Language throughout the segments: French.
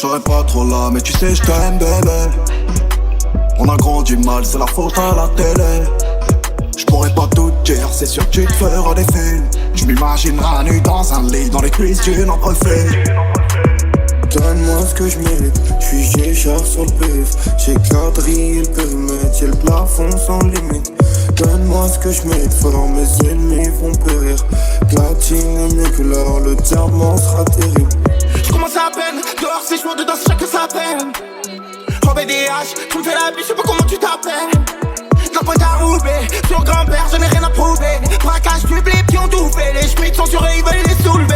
serai pas trop là, mais tu sais, je t'aime, bébé. On a grandi mal, c'est la faute à la télé. Je pourrais pas tout dire, c'est sûr que tu te feras des films. Je m'imaginerai nu dans un lit, dans les cuisses d'une entrefille. Donne-moi ce que je mérite, j'suis Géchard sur le pif. J'ai quadrillé le périmètre, y'a le plafond sans limite. Donne-moi ce que je mérite, fort mes ennemis vont périr. Platine est mieux que l'or, le diamant sera terrible. J'commence à peine, dehors c'est chaud, dedans c'est chacun sa peine. Oh BDH, tu me fais la biche, je sais pas comment tu t'appelles. La pointe à rouler, sur grand-père, je n'ai rien à prouver. Braquage public qui ont tout fait, les schmitts sont sur et ils veulent les soulever,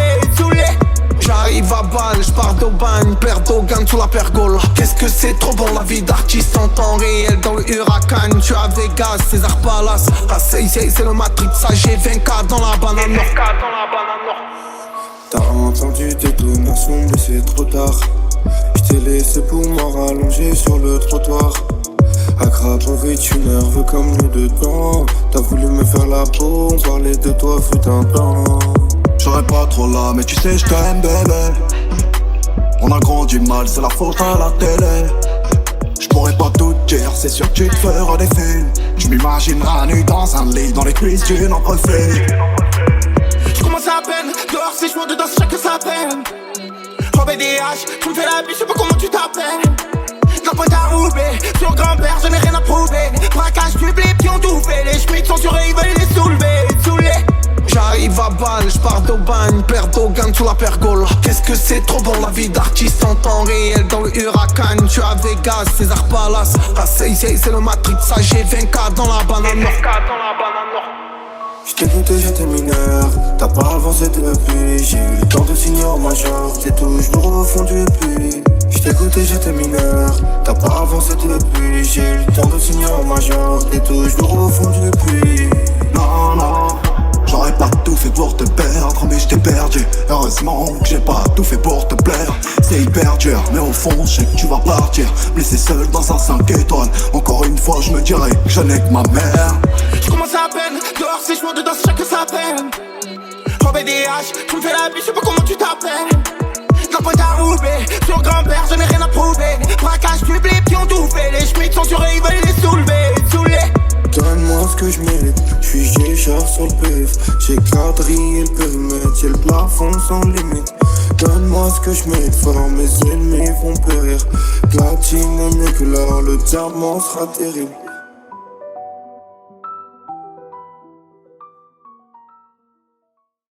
J'arrive à balle, j'pars d'Aubagne, père d'Augan sous la pergola. Qu'est-ce que c'est trop bon la vie d'artiste en temps réel dans le Huracan. Tu as Vegas, César Palace, la CIC c'est le Matrix, AG24 dans la banane nord. T'as entendu détonation mais c'est trop tard. J't'ai laissé pour m'en rallonger sur le trottoir. À Cracovie tu nerveux comme nous dedans. T'as voulu me faire la peau, on parlait de toi fut un temps. J'serai pas trop là, mais tu sais, je t'aime, bébé. On a grandi mal, c'est la faute à la télé. J'pourrais pas tout dire, c'est sûr que tu te feras des films. J'm'imaginerai nu dans un lit, dans les cuisses d'une entrefille. J'commence à peine, dehors c'est chaud, dedans c'est chacun sa peine. Oh BDH, tu me fais la biche, je sais pas comment tu t'appelles. La pointe à rouler, sur grand-père, je n'ai rien à prouver. Braquage public qui ont tout fait, les schmitts sont sur et ils veulent les soulever. J'arrive à balle, j'pars d'Aubagne, père d'Augan sous la pergola. Qu'est-ce que c'est trop bon la vie d'artiste en temps réel dans le Huracan. Tu as Vegas, César Palace, la CIC c'est le Matrix, AG24 dans la banane nord. J't'ai goûté, j'étais mineur, t'as pas avancé depuis. J'ai eu le temps de signer en major, t'es toujours au fond du puits. J't'ai goûté, j'étais mineur, t'as pas avancé depuis. J'ai eu le temps de signer en major, t'es toujours au fond du puits. Non, non, j'aurais pas tout fait pour te perdre, mais je t'ai perdu. Heureusement que j'ai pas tout fait pour te plaire. C'est hyper dur, mais au fond je sais que tu vas partir. Blessé seul dans un 5 étoiles. Encore une fois je me dirais que je n'ai que ma mère. J'commence à peine, dehors c'est chaud, dedans c'est chacun sa peine. Oh BDH, tu me fais la biche, je sais pas comment tu t'appelles. La pointe à rouler, sur grand-père, je n'ai rien à prouver. Braquage public qui ont tout fait, les schmitts sont sur et ils veulent les soulever. Donne-moi ce que je mérite, j'suis Géchard sur le pif. J'ai quadrillé le périmètre, y'a le plafond sans limite. Donne-moi ce que je mérite, fort mes ennemis vont périr. Platine est mieux que l'or, le diamant sera terrible.